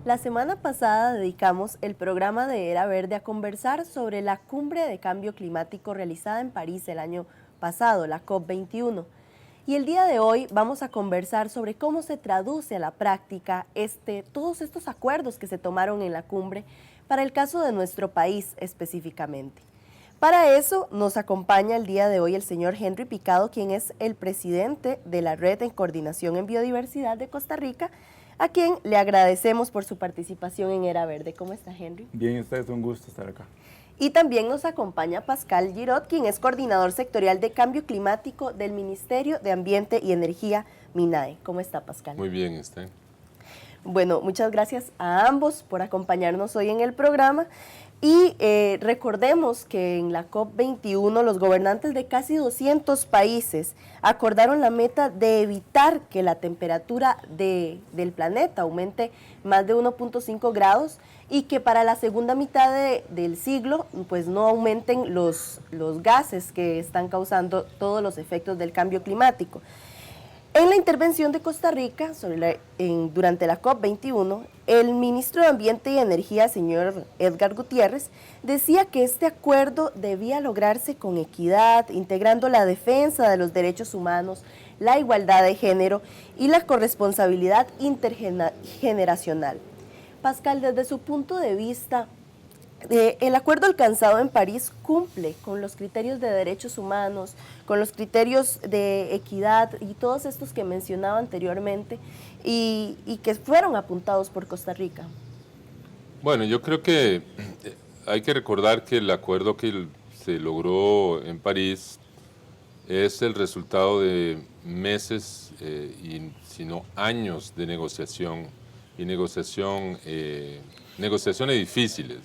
La semana pasada dedicamos el programa de Era Verde a conversar sobre la cumbre de cambio climático realizada en París el año pasado, la COP21. Y el día de hoy vamos a conversar sobre cómo se traduce a la práctica todos estos acuerdos que se tomaron en la cumbre para el caso de nuestro país específicamente. Para eso nos acompaña el día de hoy el señor Henry Picado, quien es el presidente de la Red en Coordinación en Biodiversidad de Costa Rica, a quien le agradecemos por su participación en Era Verde. ¿Cómo está, Henry? Bien, ustedes, un gusto estar acá. Y también nos acompaña Pascal Girot, quien es coordinador sectorial de cambio climático del Ministerio de Ambiente y Energía, MINAE. ¿Cómo está, Pascal? Muy bien, está. Bueno, muchas gracias a ambos por acompañarnos hoy en el programa. Y recordemos que en la COP21 los gobernantes de casi 200 países acordaron la meta de evitar que la temperatura del planeta aumente más de 1.5 grados y que para la segunda mitad del siglo pues no aumenten los gases que están causando todos los efectos del cambio climático. En la intervención de Costa Rica durante la COP21, el ministro de Ambiente y Energía, señor Edgar Gutiérrez, decía que este acuerdo debía lograrse con equidad, integrando la defensa de los derechos humanos, la igualdad de género y la corresponsabilidad intergeneracional. Pascal, desde su punto de vista, el acuerdo alcanzado en París cumple con los criterios de derechos humanos, con los criterios de equidad y todos estos que mencionaba anteriormente y que fueron apuntados por Costa Rica. Bueno, yo creo que hay que recordar que el acuerdo que se logró en París es el resultado de meses y sino años de negociación y negociaciones difíciles.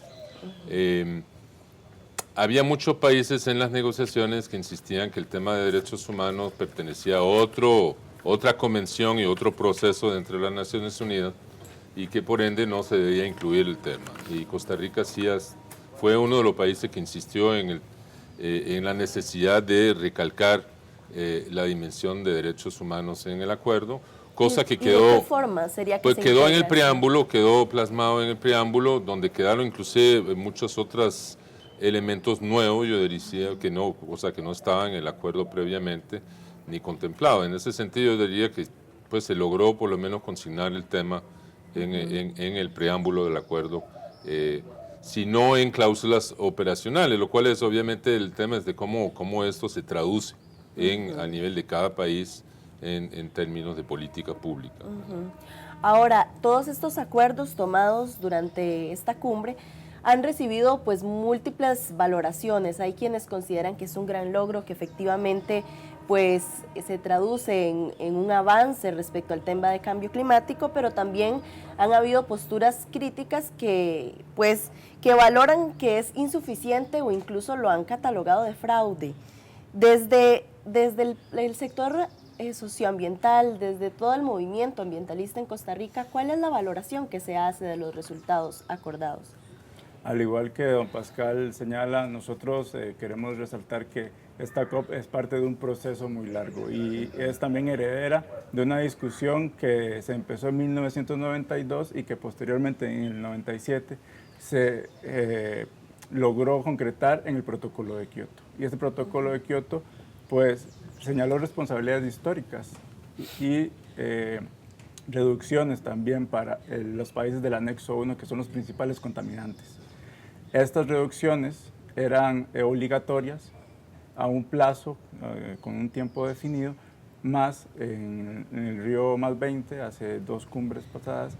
Había muchos países en las negociaciones que insistían que el tema de derechos humanos pertenecía a otra convención y otro proceso dentro de las Naciones Unidas y que por ende no se debía incluir el tema. Y Costa Rica sí fue uno de los países que insistió en la necesidad de recalcar la dimensión de derechos humanos en el acuerdo, cosa que quedó, ¿de qué forma sería que pues se quedó en el integra? preámbulo, quedó plasmado en el preámbulo, donde quedaron inclusive muchos otros elementos nuevos, yo diría que no, cosa que no estaban en el acuerdo previamente ni contemplado. En ese sentido yo diría que pues se logró por lo menos consignar el tema en el preámbulo del acuerdo, si no en cláusulas operacionales, lo cual es obviamente el tema es de cómo esto se traduce a nivel de cada país en términos de política pública. Ahora, todos estos acuerdos tomados durante esta cumbre han recibido pues múltiples valoraciones. Hay quienes consideran que es un gran logro, que efectivamente pues se traduce en un avance respecto al tema de cambio climático, pero también han habido posturas críticas que valoran que es insuficiente o incluso lo han catalogado de fraude. Desde el sector socioambiental, desde todo el movimiento ambientalista en Costa Rica, ¿cuál es la valoración que se hace de los resultados acordados? Al igual que don Pascal señala, nosotros queremos resaltar que esta COP es parte de un proceso muy largo y es también heredera de una discusión que se empezó en 1992 y que posteriormente en el 97 se logró concretar en el protocolo de Kioto. Y este protocolo de Kioto pues señaló responsabilidades históricas y reducciones también para los países del anexo 1, que son los principales contaminantes. Estas reducciones eran obligatorias a un plazo con un tiempo definido, más en el Río +20, hace 2 cumbres pasadas,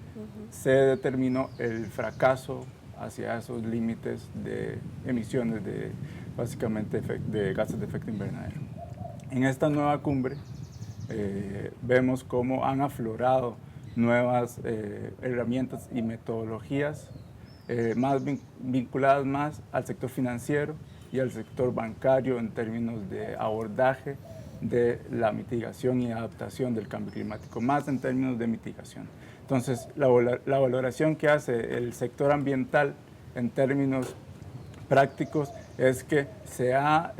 se determinó el fracaso hacia esos límites de emisiones básicamente de gases de efecto invernadero. En esta nueva cumbre vemos cómo han aflorado nuevas herramientas y metodologías más vinculadas más al sector financiero y al sector bancario en términos de abordaje de la mitigación y adaptación del cambio climático, más en términos de mitigación. Entonces, la valoración que hace el sector ambiental en términos prácticos es que se ha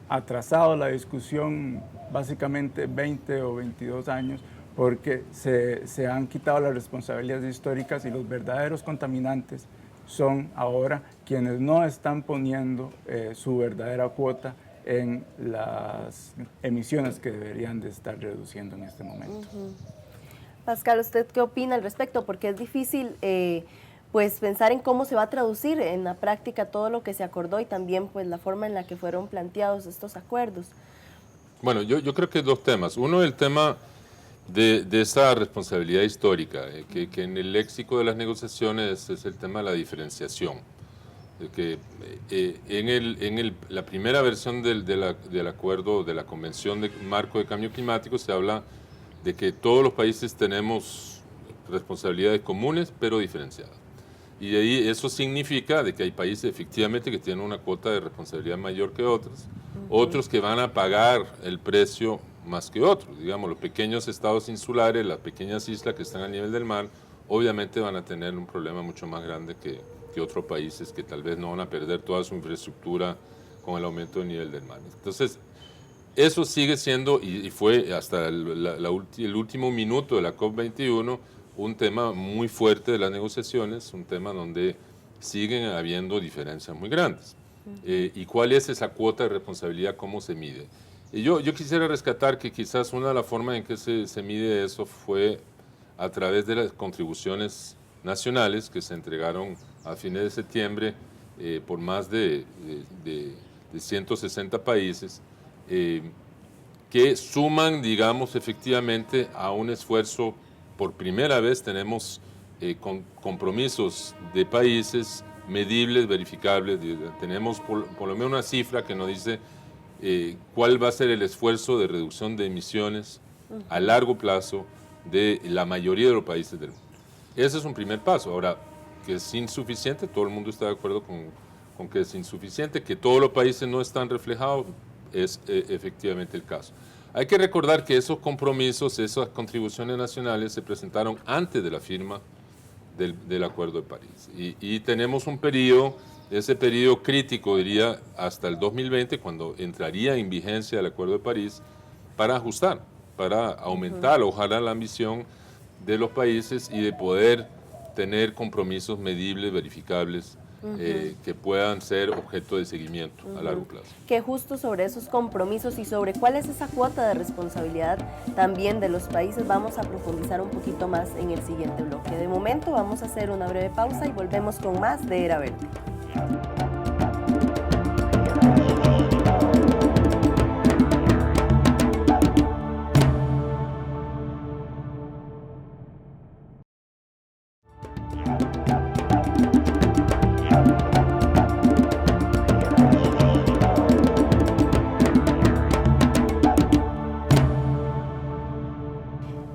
atrasado la discusión básicamente 20 o 22 años porque se han quitado las responsabilidades históricas y los verdaderos contaminantes son ahora quienes no están poniendo su verdadera cuota en las emisiones que deberían de estar reduciendo en este momento. Pascal, ¿usted qué opina al respecto? Porque es difícil pues pensar en cómo se va a traducir en la práctica todo lo que se acordó y también pues la forma en la que fueron planteados estos acuerdos. Bueno, yo creo que hay dos temas. Uno, el tema de esa responsabilidad histórica, que en el léxico de las negociaciones es el tema de la diferenciación. Que la primera versión del acuerdo, de la Convención de Marco de Cambio Climático, se habla de que todos los países tenemos responsabilidades comunes, pero diferenciadas. Y de ahí eso significa de que hay países efectivamente que tienen una cuota de responsabilidad mayor que otros, otros que van a pagar el precio más que otros. Digamos, los pequeños estados insulares, las pequeñas islas que están a nivel del mar, obviamente van a tener un problema mucho más grande que otros países que tal vez no van a perder toda su infraestructura con el aumento del nivel del mar. Entonces, eso sigue siendo, y fue hasta el último minuto de la COP21, un tema muy fuerte de las negociaciones, un tema donde siguen habiendo diferencias muy grandes. ¿Y cuál es esa cuota de responsabilidad? ¿Cómo se mide? Y yo quisiera rescatar que quizás una de las formas en que se mide eso fue a través de las contribuciones nacionales que se entregaron a fines de septiembre por más de 160 países, que suman, digamos, efectivamente a un esfuerzo. Por primera vez tenemos compromisos de países medibles, verificables. Tenemos por lo menos una cifra que nos dice cuál va a ser el esfuerzo de reducción de emisiones a largo plazo de la mayoría de los países del mundo. Ese es un primer paso. Ahora, que es insuficiente, todo el mundo está de acuerdo con que es insuficiente, que todos los países no están reflejados, es efectivamente el caso. Hay que recordar que esos compromisos, esas contribuciones nacionales se presentaron antes de la firma del Acuerdo de París. Y tenemos un periodo, ese periodo crítico, diría, hasta el 2020, cuando entraría en vigencia el Acuerdo de París, para ajustar, para aumentar, ojalá, la ambición de los países y de poder tener compromisos medibles, verificables, que puedan ser objeto de seguimiento a largo plazo. Que justo sobre esos compromisos y sobre cuál es esa cuota de responsabilidad también de los países vamos a profundizar un poquito más en el siguiente bloque. De momento vamos a hacer una breve pausa y volvemos con más de Era Verde.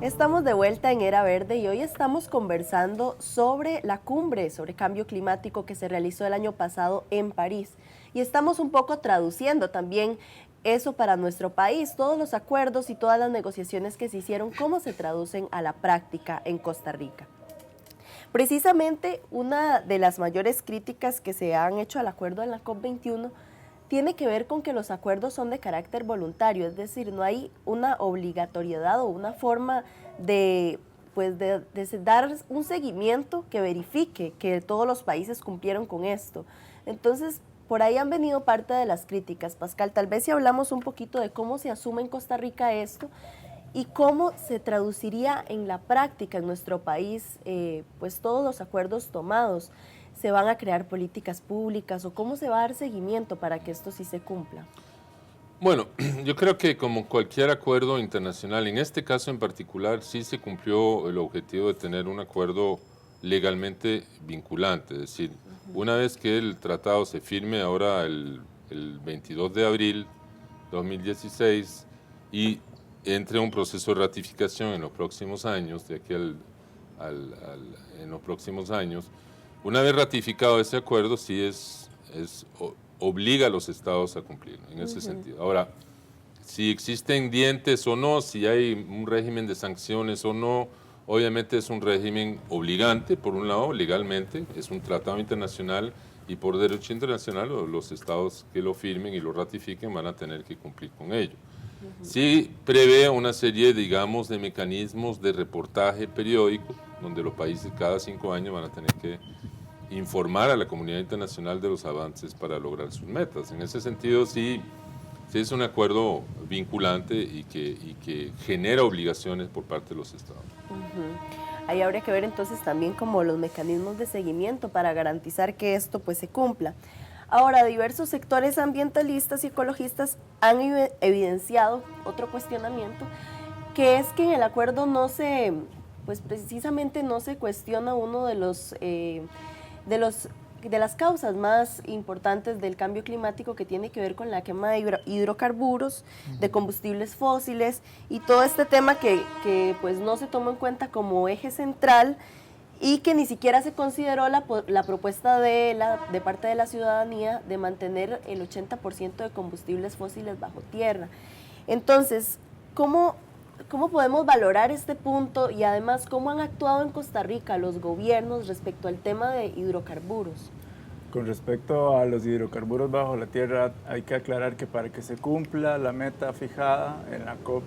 Estamos de vuelta en Era Verde y hoy estamos conversando sobre la cumbre sobre cambio climático que se realizó el año pasado en París. Y estamos un poco traduciendo también eso para nuestro país, todos los acuerdos y todas las negociaciones que se hicieron, cómo se traducen a la práctica en Costa Rica. Precisamente una de las mayores críticas que se han hecho al acuerdo en la COP21 tiene que ver con que los acuerdos son de carácter voluntario, es decir, no hay una obligatoriedad o una forma de dar un seguimiento que verifique que todos los países cumplieron con esto. Entonces, por ahí han venido parte de las críticas. Pascal, tal vez si hablamos un poquito de cómo se asume en Costa Rica esto y cómo se traduciría en la práctica en nuestro país, pues todos los acuerdos tomados. ¿Se van a crear políticas públicas o cómo se va a dar seguimiento para que esto sí se cumpla? Bueno, yo creo que como cualquier acuerdo internacional, en este caso en particular, sí se cumplió el objetivo de tener un acuerdo legalmente vinculante. Es decir, una vez que el tratado se firme ahora el 22 de abril 2016 y entre un proceso de ratificación en los próximos años, de aquí en los próximos años, una vez ratificado ese acuerdo, sí obliga a los estados a cumplirlo en ese sentido. Ahora, si existen dientes o no, si hay un régimen de sanciones o no, obviamente es un régimen obligante, por un lado, legalmente, es un tratado internacional y por derecho internacional los estados que lo firmen y lo ratifiquen van a tener que cumplir con ello. Sí prevé una serie, digamos, de mecanismos de reportaje periódico, donde los países cada 5 años van a tener que informar a la comunidad internacional de los avances para lograr sus metas. En ese sentido, sí es un acuerdo vinculante y que genera obligaciones por parte de los estados. Ahí habría que ver entonces también como los mecanismos de seguimiento para garantizar que esto pues se cumpla. Ahora, diversos sectores ambientalistas y ecologistas han evidenciado otro cuestionamiento, que es que en el acuerdo no se, pues precisamente no se cuestiona uno de las causas más importantes del cambio climático, que tiene que ver con la quema de hidrocarburos, de combustibles fósiles y todo este tema que pues no se tomó en cuenta como eje central y que ni siquiera se consideró la propuesta de parte de la ciudadanía de mantener el 80% de combustibles fósiles bajo tierra. Entonces, ¿cómo podemos valorar este punto y además cómo han actuado en Costa Rica los gobiernos respecto al tema de hidrocarburos? Con respecto a los hidrocarburos bajo la tierra, hay que aclarar que para que se cumpla la meta fijada en la COP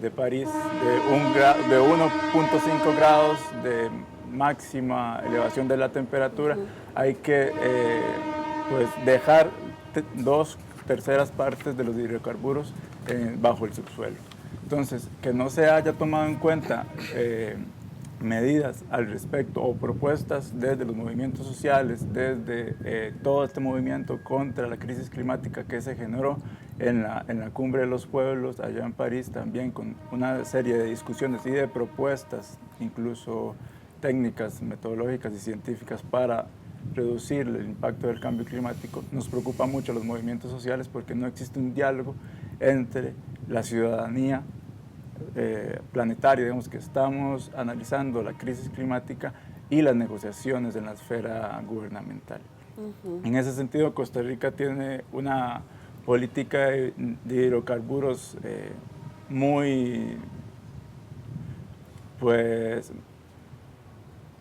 de París de 1.5 grados de máxima elevación de la temperatura, hay que pues dejar 2/3 partes de los hidrocarburos bajo el subsuelo. Entonces, que no se haya tomado en cuenta medidas al respecto o propuestas desde los movimientos sociales, desde todo este movimiento contra la crisis climática que se generó en la Cumbre de los Pueblos allá en París, también con una serie de discusiones y de propuestas, incluso técnicas, metodológicas y científicas para reducir el impacto del cambio climático. Nos preocupa mucho a los movimientos sociales porque no existe un diálogo entre la ciudadanía planetaria, digamos, que estamos analizando la crisis climática, y las negociaciones en la esfera gubernamental. En ese sentido, Costa Rica tiene una política de hidrocarburos muy pues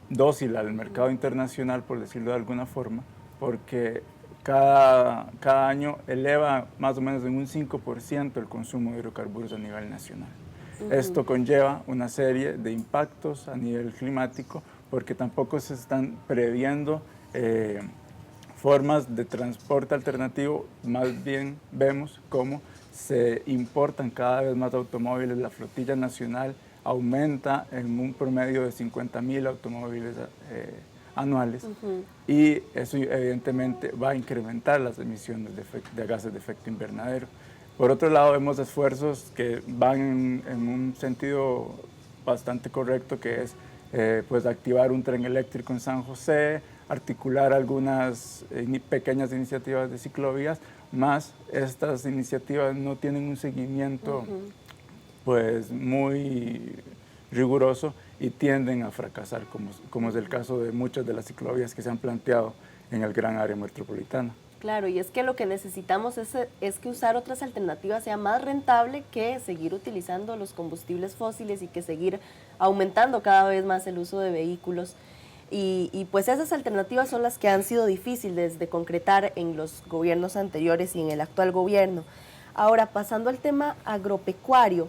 dócil al mercado internacional, por decirlo de alguna forma, porque cada año eleva más o menos en un 5% el consumo de hidrocarburos a nivel nacional. Esto conlleva una serie de impactos a nivel climático, porque tampoco se están previendo formas de transporte alternativo. Más bien vemos cómo se importan cada vez más automóviles, la flotilla nacional aumenta en un promedio de 50.000 automóviles anuales, y eso evidentemente va a incrementar las emisiones de gases de efecto invernadero. Por otro lado, vemos esfuerzos que van en un sentido bastante correcto, que es pues activar un tren eléctrico en San José, articular algunas pequeñas iniciativas de ciclovías, más estas iniciativas no tienen un seguimiento pues muy riguroso y tienden a fracasar, como es el caso de muchas de las ciclovías que se han planteado en el gran área metropolitana. Claro, y es que lo que necesitamos es que usar otras alternativas sea más rentable que seguir utilizando los combustibles fósiles y que seguir aumentando cada vez más el uso de vehículos. Y pues esas alternativas son las que han sido difíciles de concretar en los gobiernos anteriores y en el actual gobierno. Ahora, pasando al tema agropecuario,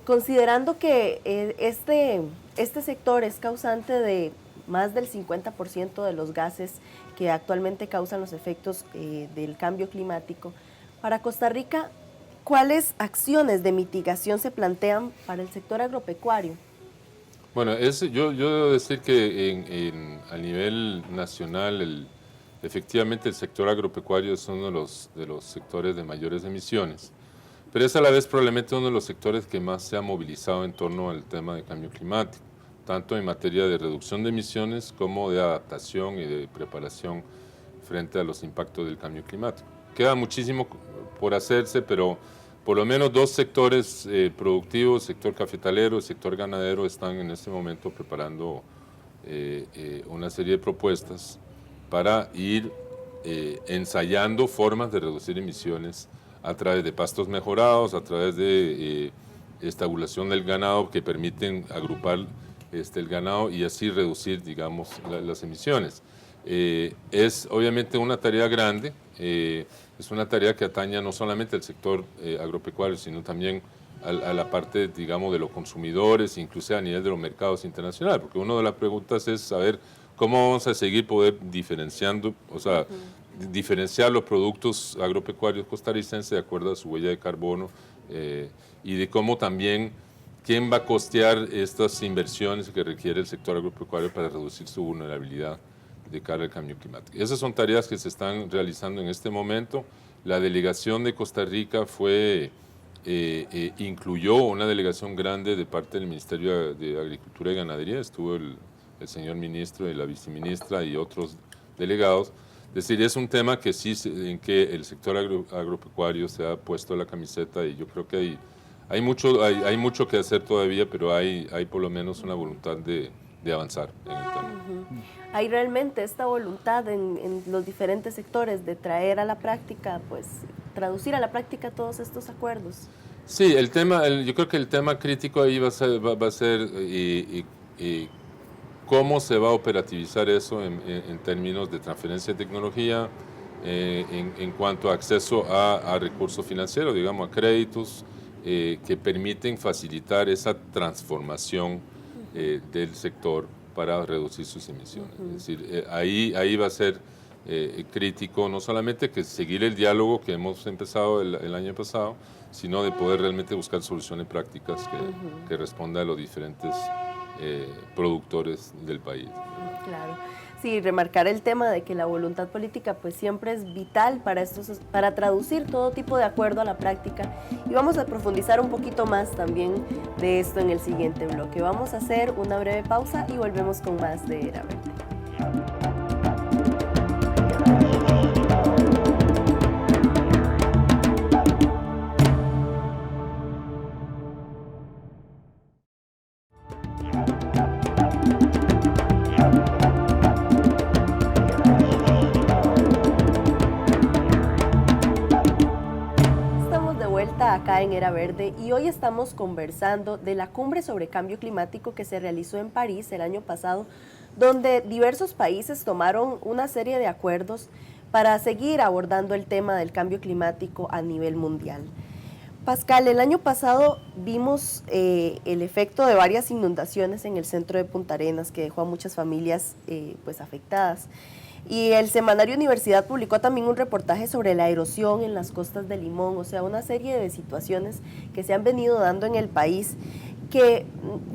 considerando que este sector es causante de más del 50% de los gases que actualmente causan los efectos del cambio climático, para Costa Rica, ¿cuáles acciones de mitigación se plantean para el sector agropecuario? Bueno, yo debo decir que a nivel nacional, efectivamente el sector agropecuario es uno de los sectores de mayores emisiones, pero es a la vez probablemente uno de los sectores que más se ha movilizado en torno al tema de cambio climático, tanto en materia de reducción de emisiones como de adaptación y de preparación frente a los impactos del cambio climático. Queda muchísimo por hacerse, pero por lo menos 2 sectores productivos, sector cafetalero y sector ganadero, están en este momento preparando una serie de propuestas para ir ensayando formas de reducir emisiones a través de pastos mejorados, a través de estabulación del ganado que permiten agrupar el ganado y así reducir, digamos, las emisiones. Es obviamente una tarea grande, es una tarea que atañe no solamente al sector agropecuario, sino también a la parte, digamos, de los consumidores, incluso a nivel de los mercados internacionales, porque una de las preguntas es saber cómo vamos a seguir poder diferenciando, o sea, diferenciar los productos agropecuarios costarricenses de acuerdo a su huella de carbono y de cómo también quién va a costear estas inversiones que requiere el sector agropecuario para reducir su vulnerabilidad de cara al cambio climático. Esas son tareas que se están realizando en este momento. La delegación de Costa Rica incluyó una delegación grande de parte del Ministerio de Agricultura y Ganadería, estuvo el señor ministro y la viceministra y otros delegados. Es decir, es un tema que sí, en que el sector agropecuario se ha puesto la camiseta y yo creo que hay mucho que hacer todavía, pero hay por lo menos una voluntad de avanzar en el tema. Hay realmente esta voluntad en los diferentes sectores de traer a la práctica, pues traducir a la práctica todos estos acuerdos. Sí, yo creo que el tema crítico ahí va a ser cómo se va a operativizar eso en términos de transferencia de tecnología, en cuanto a acceso a recursos financieros, digamos, a créditos que permiten facilitar esa transformación del sector para reducir sus emisiones. Es decir, ahí va a ser crítico no solamente que seguir el diálogo que hemos empezado el año pasado, sino de poder realmente buscar soluciones prácticas que respondan a los diferentes productores del país. Claro. Sí, remarcar el tema de que la voluntad política pues siempre es vital para traducir todo tipo de acuerdo a la práctica, y vamos a profundizar un poquito más también de esto en el siguiente bloque. Vamos a hacer una breve pausa y volvemos con más de Era Verde. Acá en Era Verde, y hoy estamos conversando de la cumbre sobre cambio climático que se realizó en París el año pasado, donde diversos países tomaron una serie de acuerdos para seguir abordando el tema del cambio climático a nivel mundial. Pascal, el año pasado vimos el efecto de varias inundaciones en el centro de Punta Arenas que dejó a muchas familias pues afectadas. Y el semanario Universidad publicó también un reportaje sobre la erosión en las costas de Limón, o sea, una serie de situaciones que se han venido dando en el país, que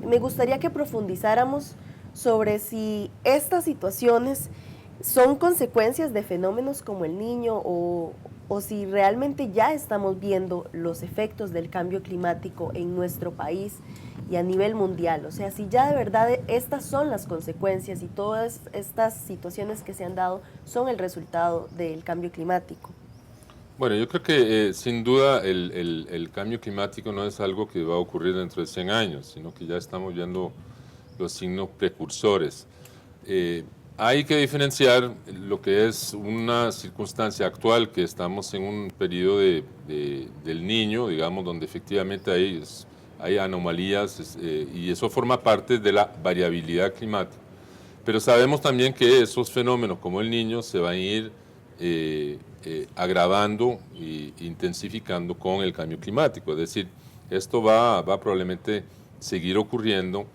me gustaría que profundizáramos sobre si estas situaciones son consecuencias de fenómenos como el Niño o si realmente ya estamos viendo los efectos del cambio climático en nuestro país y a nivel mundial. O sea, si ya de verdad estas son las consecuencias y todas estas situaciones que se han dado son el resultado del cambio climático. Bueno, yo creo que sin duda el cambio climático no es algo que va a ocurrir dentro de 100 años, sino que ya estamos viendo los signos precursores. Hay que diferenciar lo que es una circunstancia actual, que estamos en un periodo del Niño, digamos, donde efectivamente hay anomalías y eso forma parte de la variabilidad climática. Pero sabemos también que esos fenómenos como el Niño se van a ir agravando e intensificando con el cambio climático. Es decir, esto va probablemente seguir ocurriendo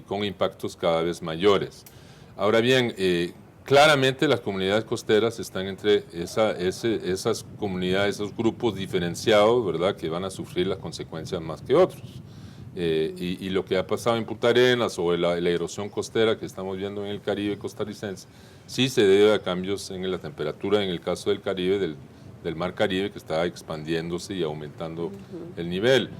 con impactos cada vez mayores. Ahora bien, claramente las comunidades costeras están entre esas comunidades, esos grupos diferenciados, ¿verdad?, que van a sufrir las consecuencias más que otros. Y lo que ha pasado en Punta Arenas o la erosión costera que estamos viendo en el Caribe costarricense, sí se debe a cambios en la temperatura, en el caso del Caribe, del Mar Caribe, que está expandiéndose y aumentando el nivel.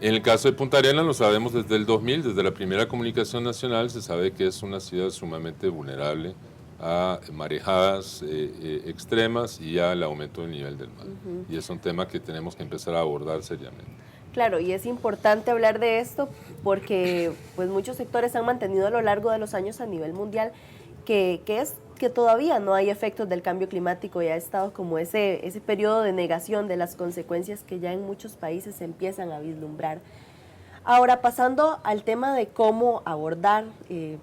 En el caso de Punta Arenas lo sabemos desde el 2000, desde la primera comunicación nacional se sabe que es una ciudad sumamente vulnerable a marejadas extremas y al aumento del nivel del mar. Y es un tema que tenemos que empezar a abordar seriamente. Claro, y es importante hablar de esto porque pues, muchos sectores han mantenido a lo largo de los años a nivel mundial que todavía no hay efectos del cambio climático y ha estado como ese periodo de negación de las consecuencias que ya en muchos países se empiezan a vislumbrar. Ahora, pasando al tema de cómo abordar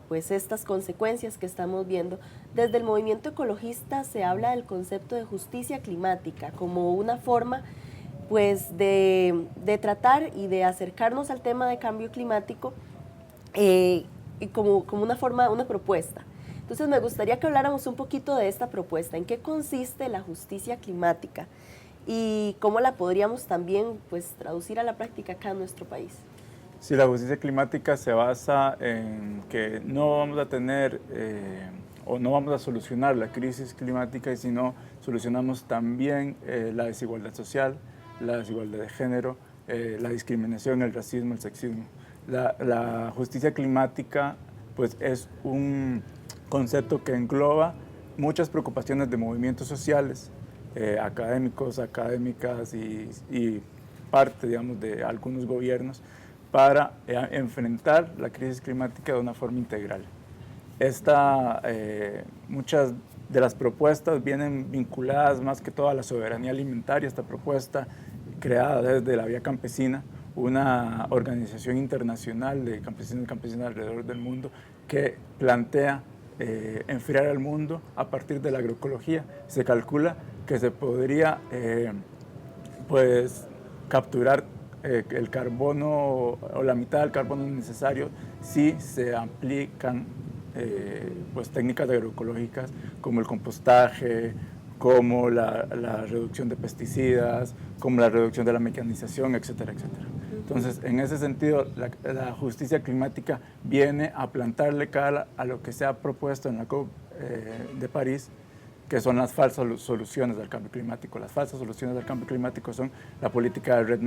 pues estas consecuencias que estamos viendo, desde el movimiento ecologista se habla del concepto de justicia climática como una forma pues de tratar y de acercarnos al tema de cambio climático y como una forma, una propuesta. Entonces me gustaría que habláramos un poquito de esta propuesta, en qué consiste la justicia climática y cómo la podríamos también pues traducir a la práctica acá en nuestro país. Sí, la justicia climática se basa en que no vamos a tener o no vamos a solucionar la crisis climática, sino solucionamos también la desigualdad social, la desigualdad de género, la discriminación, el racismo, el sexismo. La justicia climática pues, es un concepto que engloba muchas preocupaciones de movimientos sociales, académicos, académicas y parte, digamos, de algunos gobiernos, para enfrentar la crisis climática de una forma integral. Muchas de las propuestas vienen vinculadas más que todo a la soberanía alimentaria. Esta propuesta, creada desde la Vía Campesina, una organización internacional de campesinos y campesinas alrededor del mundo, que plantea enfriar el mundo a partir de la agroecología. Se calcula que se podría pues, capturar el carbono o la mitad del carbono necesario si se aplican pues, técnicas agroecológicas como el compostaje, como la reducción de pesticidas, como la reducción de la mecanización, etcétera, etcétera. Entonces, en ese sentido, la justicia climática viene a plantarle cara a lo que se ha propuesto en la COP de París, que son las falsas soluciones al cambio climático. Las falsas soluciones al cambio climático son la política de REDD+,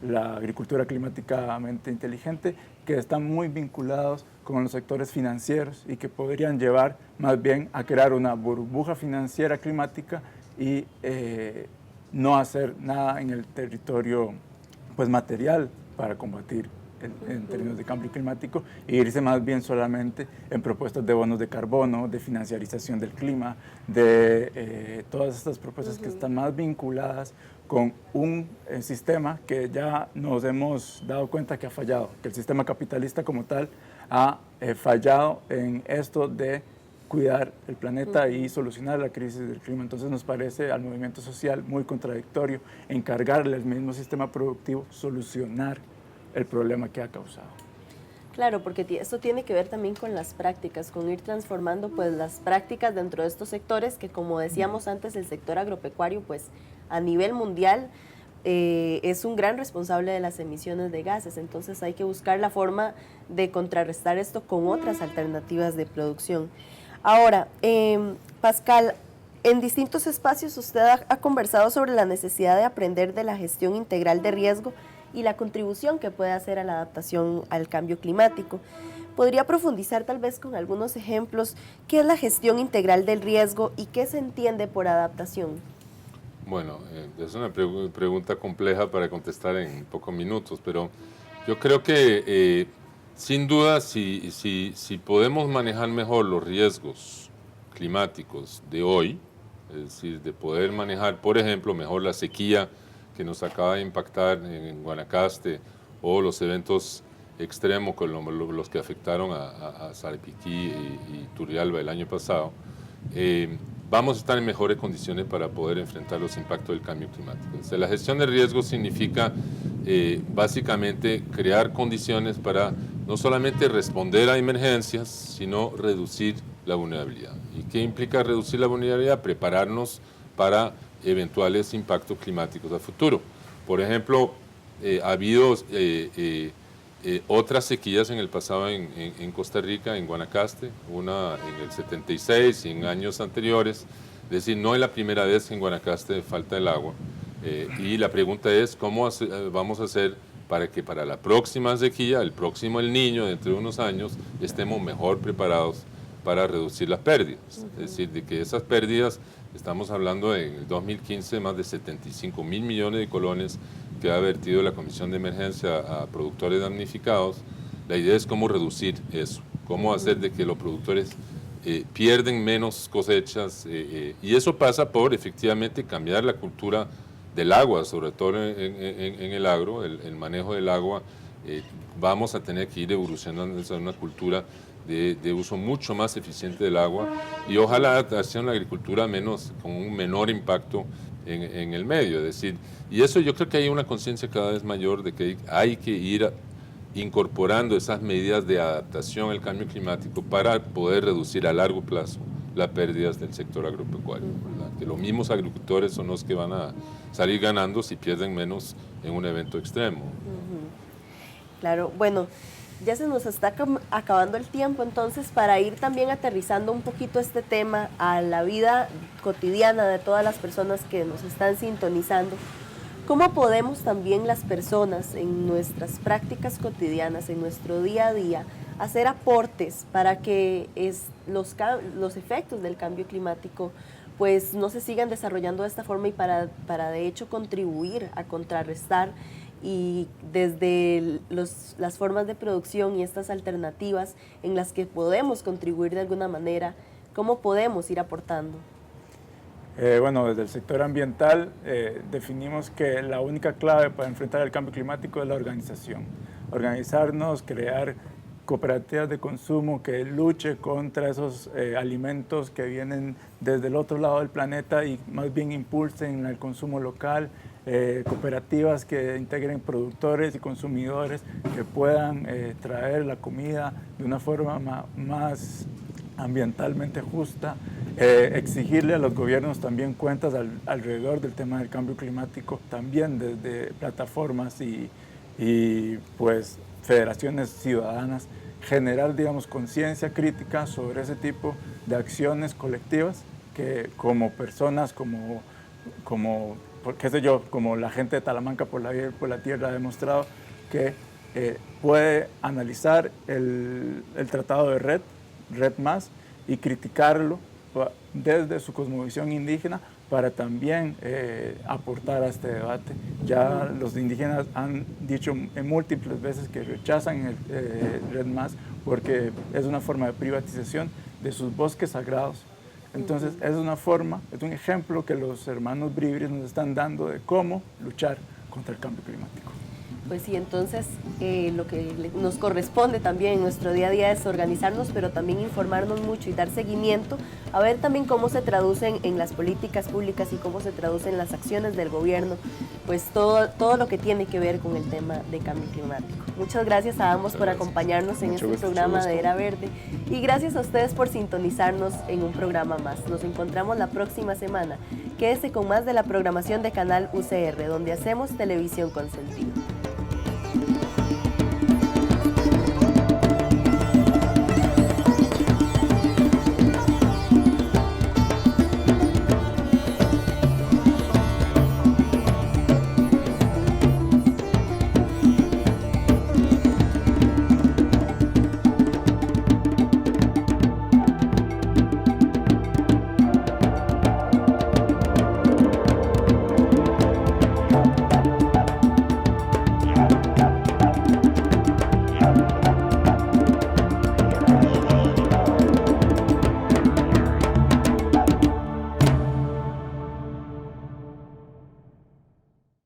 la agricultura climáticamente inteligente, que están muy vinculados con los sectores financieros y que podrían llevar más bien a crear una burbuja financiera climática y no hacer nada en el territorio pues, material para combatir en términos de cambio climático e irse más bien solamente en propuestas de bonos de carbono, de financiarización del clima, de todas estas propuestas que están más vinculadas con un sistema que ya nos hemos dado cuenta que ha fallado, que el sistema capitalista como tal ha fallado en esto de cuidar el planeta y solucionar la crisis del clima. Entonces nos parece al movimiento social muy contradictorio encargarle al mismo sistema productivo solucionar el problema que ha causado. Claro, porque esto tiene que ver también con las prácticas, con ir transformando pues las prácticas dentro de estos sectores que, como decíamos antes, el sector agropecuario pues a nivel mundial es un gran responsable de las emisiones de gases. Entonces hay que buscar la forma de contrarrestar esto con otras alternativas de producción. Ahora, Pascal, en distintos espacios usted ha conversado sobre la necesidad de aprender de la gestión integral de riesgo y la contribución que puede hacer a la adaptación al cambio climático. ¿Podría profundizar tal vez con algunos ejemplos qué es la gestión integral del riesgo y qué se entiende por adaptación? Bueno, es una pregunta compleja para contestar en pocos minutos, pero yo creo que sin duda si podemos manejar mejor los riesgos climáticos de hoy, es decir, de poder manejar, por ejemplo, mejor la sequía que nos acaba de impactar en Guanacaste, o los eventos extremos con los que afectaron a Sarapiquí y Turrialba el año pasado, vamos a estar en mejores condiciones para poder enfrentar los impactos del cambio climático. Entonces, la gestión de riesgos significa básicamente crear condiciones para no solamente responder a emergencias, sino reducir la vulnerabilidad. ¿Y qué implica reducir la vulnerabilidad? Prepararnos para eventuales impactos climáticos a futuro. Por ejemplo, ha habido otras sequías en el pasado en Costa Rica, en Guanacaste, una en el 76 y en años anteriores. Es decir, no es la primera vez que en Guanacaste falta el agua. Y la pregunta es, ¿cómo vamos a hacer para que para la próxima sequía, el próximo El Niño, dentro de unos años, estemos mejor preparados para reducir las pérdidas? Es decir, de que esas pérdidas, estamos hablando en el 2015 más de 75.000 millones de colones que ha vertido la Comisión de Emergencia a productores damnificados. La idea es cómo reducir eso, cómo hacer de que los productores pierden menos cosechas, y eso pasa por efectivamente cambiar la cultura del agua, sobre todo en el agro, el manejo del agua vamos a tener que ir evolucionando hacia una cultura de uso mucho más eficiente del agua y ojalá hacia una agricultura con un menor impacto en el medio. Es decir, y eso yo creo que hay una conciencia cada vez mayor de que hay que ir incorporando esas medidas de adaptación al cambio climático para poder reducir a largo plazo las pérdidas del sector agropecuario, ¿verdad? Que los mismos agricultores son los que van a salir ganando si pierden menos en un evento extremo. Claro, bueno, ya se nos está acabando el tiempo, entonces para ir también aterrizando un poquito este tema a la vida cotidiana de todas las personas que nos están sintonizando, ¿cómo podemos también las personas en nuestras prácticas cotidianas, en nuestro día a día, hacer aportes para que los efectos del cambio climático pues no se sigan desarrollando de esta forma y para de hecho contribuir a contrarrestar y desde las formas de producción y estas alternativas en las que podemos contribuir de alguna manera, ¿cómo podemos ir aportando? Bueno, desde el sector ambiental definimos que la única clave para enfrentar el cambio climático es la organización. Organizarnos, crear cooperativas de consumo que luche contra esos alimentos que vienen desde el otro lado del planeta y más bien impulsen el consumo local, cooperativas que integren productores y consumidores que puedan traer la comida de una forma más ambientalmente justa, exigirle a los gobiernos también cuentas alrededor del tema del cambio climático, también desde plataformas y pues federaciones ciudadanas, generar, digamos, conciencia crítica sobre ese tipo de acciones colectivas que como personas, como qué sé yo, como la gente de Talamanca por la Vida y por la Tierra ha demostrado que puede analizar el tratado de Red Más y criticarlo desde su cosmovisión indígena para también aportar a este debate. Ya los indígenas han dicho en múltiples veces que rechazan el Red Más porque es una forma de privatización de sus bosques sagrados. Entonces es una forma, es un ejemplo que los hermanos Bribris nos están dando de cómo luchar contra el cambio climático. Pues sí, entonces lo que nos corresponde también en nuestro día a día es organizarnos, pero también informarnos mucho y dar seguimiento, a ver también cómo se traducen en las políticas públicas y cómo se traducen las acciones del gobierno, pues todo lo que tiene que ver con el tema de cambio climático. Muchas gracias a ambos por acompañarnos en este programa de Era Verde y gracias a ustedes por sintonizarnos en un programa más. Nos encontramos la próxima semana. Quédese con más de la programación de Canal UCR, donde hacemos televisión con sentido.